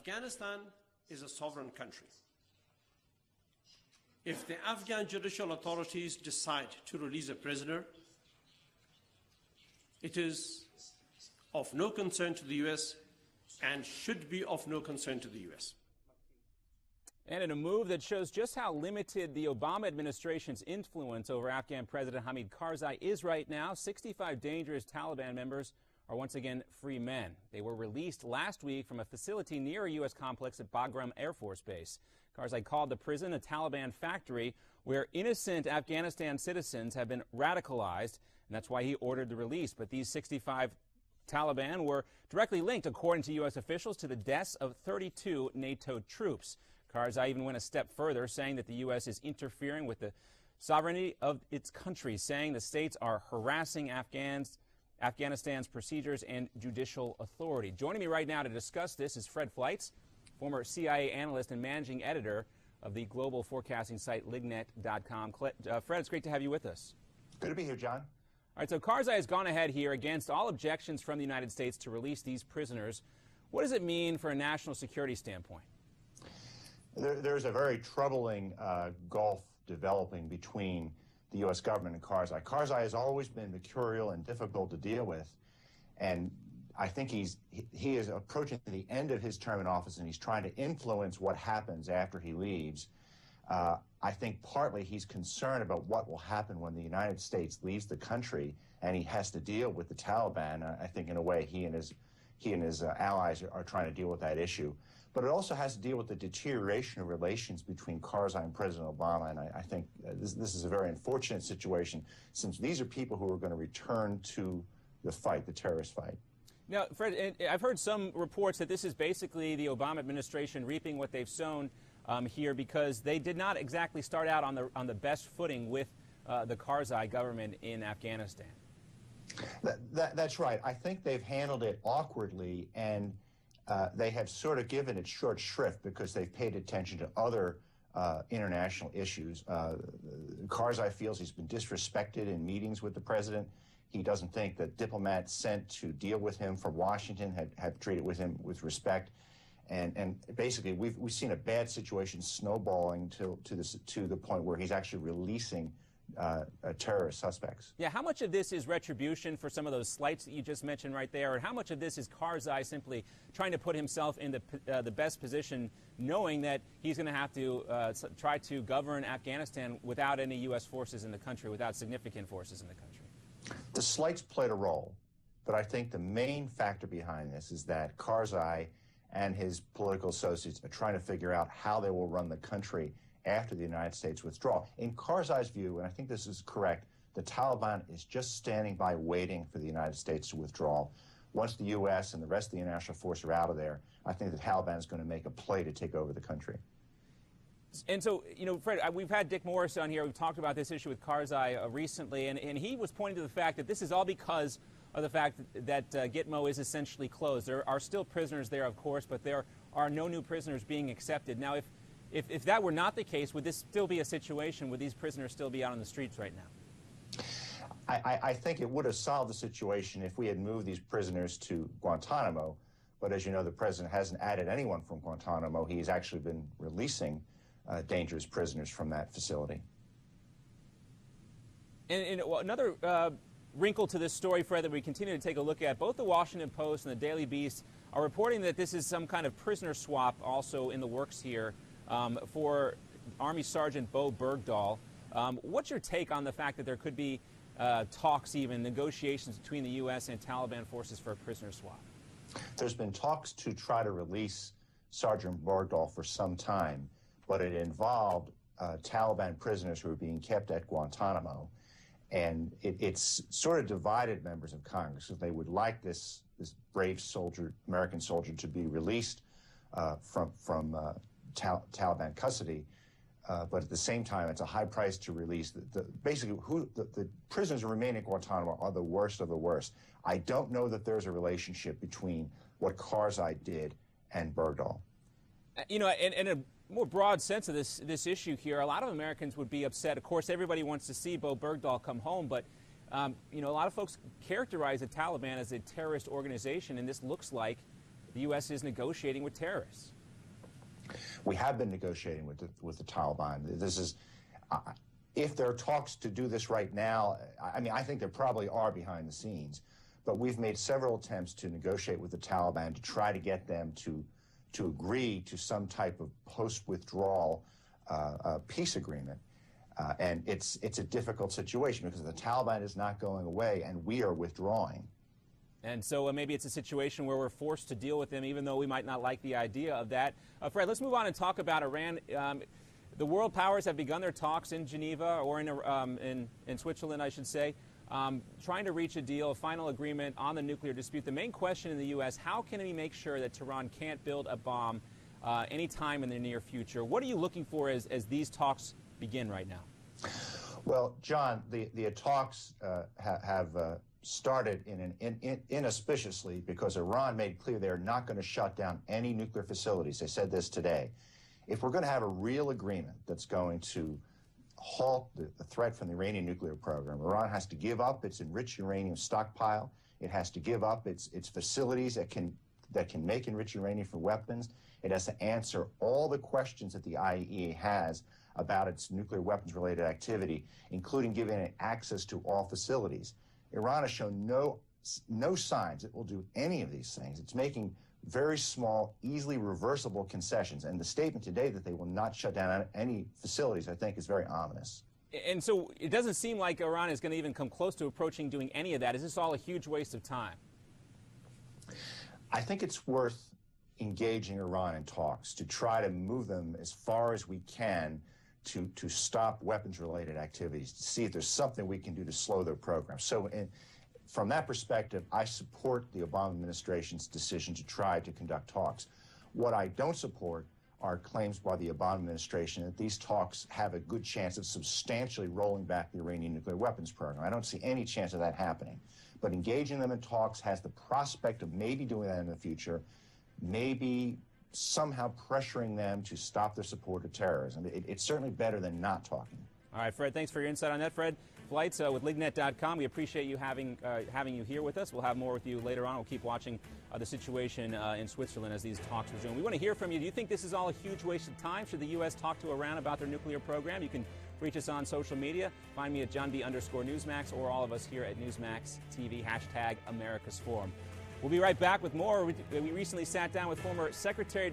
Afghanistan is a sovereign country. If the Afghan judicial authorities decide to release a prisoner, it is of no concern to the U.S. and should be of no concern to the U.S. And in a move that shows just how limited the Obama administration's influence over Afghan President Hamid Karzai is right now, 65 dangerous Taliban members are once again free men. They were released last week from a facility near a U.S. complex at Bagram Air Force Base. Karzai called the prison a Taliban factory where innocent Afghanistan citizens have been radicalized, and that's why he ordered the release. But these 65 Taliban were directly linked, according to U.S. officials, to the deaths of 32 NATO troops. Karzai even went a step further, saying that the U.S. is interfering with the sovereignty of its country, saying the states are harassing Afghanistan's procedures and judicial authority. Joining me right now to discuss this is Fred Fleitz, former CIA analyst and managing editor of the global forecasting site Lignet.com. Fred, it's great to have you with us. Good to be here, John. All right, so Karzai has gone ahead here against all objections from the United States to release these prisoners. What does it mean for a national security standpoint? There's a very troubling gulf developing between the U.S. government and Karzai. Karzai has always been mercurial and difficult to deal with, and I think he is approaching the end of his term in office, and he's trying to influence what happens after he leaves. I think partly he's concerned about what will happen when the United States leaves the country and he has to deal with the Taliban. I think in a way he and his allies are trying to deal with that issue. But it also has to deal with the deterioration of relations between Karzai and President Obama, and I think this is a very unfortunate situation, since these are people who are going to return to the fight, the terrorist fight. Now, Fred, I've heard some reports that this is basically the Obama administration reaping what they've sown here, because they did not exactly start out on the best footing with the Karzai government in Afghanistan. That's right. I think they've handled it awkwardly, and they have sort of given it short shrift because they've paid attention to other international issues. Karzai feels he's been disrespected in meetings with the president. He doesn't think that diplomats sent to deal with him from Washington have treated with him with respect. And basically, we've seen a bad situation snowballing to the point where he's actually releasing terrorist suspects. Yeah, how much of this is retribution for some of those slights that you just mentioned right there, and how much of this is Karzai simply trying to put himself in the best position, knowing that he's going to have to try to govern Afghanistan without any U.S. forces in the country, without significant forces in the country? The slights played a role, but I think the main factor behind this is that Karzai and his political associates are trying to figure out how they will run the country after the United States withdrawal. In Karzai's view, and I think this is correct, the Taliban is just standing by waiting for the United States to withdraw. Once the U.S. and the rest of the international force are out of there, I think the Taliban is going to make a play to take over the country. And so, you know, Fred, we've had Dick Morris on here. We've talked about this issue with Karzai recently, and he was pointing to the fact that this is all because of the fact that Gitmo is essentially closed. There are still prisoners there, of course, but there are no new prisoners being accepted. Now, if that were not the case, would this still be a situation? Would these prisoners still be out on the streets right now? I think it would have solved the situation if we had moved these prisoners to Guantanamo. But as you know, the president hasn't added anyone from Guantanamo. He's actually been releasing dangerous prisoners from that facility. And another wrinkle to this story, Fred, that we continue to take a look at, both the Washington Post and the Daily Beast are reporting that this is some kind of prisoner swap also in the works here for Army Sergeant Bo Bergdahl. What's your take on the fact that there could be talks, even negotiations between the U.S. and Taliban forces for a prisoner swap? There's been talks to try to release Sergeant Bergdahl for some time, but it involved Taliban prisoners who are being kept at Guantanamo. And it's sort of divided members of Congress. They would like this brave soldier, American soldier, to be released from Taliban custody, but at the same time, it's a high price to release. Basically, the prisoners who remain at Guantanamo are the worst of the worst. I don't know that there's a relationship between what Karzai did and Bergdahl. You know, in a more broad sense of this issue here, a lot of Americans would be upset. Of course, everybody wants to see Bo Bergdahl come home, but you know, a lot of folks characterize the Taliban as a terrorist organization, and this looks like the U.S. is negotiating with terrorists. We have been negotiating with the Taliban. This is, if there are talks to do this right now, I mean, I think there probably are behind the scenes, but we've made several attempts to negotiate with the Taliban to try to get them to agree to some type of post-withdrawal peace agreement. And it's a difficult situation because the Taliban is not going away and we are withdrawing. And so maybe it's a situation where we're forced to deal with them, even though we might not like the idea of that. Fred, let's move on and talk about Iran. The world powers have begun their talks in Geneva, or in Switzerland, I should say, trying to reach a deal, a final agreement on the nuclear dispute. The main question in the U.S., how can we make sure that Tehran can't build a bomb anytime in the near future? What are you looking for as these talks begin right now? Well, John, the talks have started inauspiciously because Iran made clear they're not going to shut down any nuclear facilities. They said this today. If we're going to have a real agreement that's going to halt the threat from the Iranian nuclear program, Iran has to give up its enriched uranium stockpile. It has to give up its facilities that can make enriched uranium for weapons. It has to answer all the questions that the IAEA has about its nuclear weapons-related activity, including giving it access to all facilities. Iran has shown no signs it will do any of these things. It's making very small, easily reversible concessions. And the statement today that they will not shut down any facilities, I think, is very ominous. And so it doesn't seem like Iran is going to even come close to approaching doing any of that. Is this all a huge waste of time? I think it's worth engaging Iran in talks to try to move them as far as we can to stop weapons-related activities, to see if there's something we can do to slow their program. So from that perspective, I support the Obama administration's decision to try to conduct talks. What I don't support are claims by the Obama administration that these talks have a good chance of substantially rolling back the Iranian nuclear weapons program. I don't see any chance of that happening. But engaging them in talks has the prospect of maybe doing that in the future, maybe somehow pressuring them to stop their support of terrorism. It's certainly better than not talking. All right, Fred, thanks for your insight on that. Fred Fleitz with Lignet.com. We appreciate you having you here with us. We'll have more with you later on. We'll keep watching the situation in Switzerland as these talks resume. We want to hear from you. Do you think this is all a huge waste of time? Should the U.S. talk to Iran about their nuclear program? You can reach us on social media. Find me at JohnB_Newsmax or all of us here at Newsmax TV, #AmericasForum. We'll be right back with more. We recently sat down with former Secretary of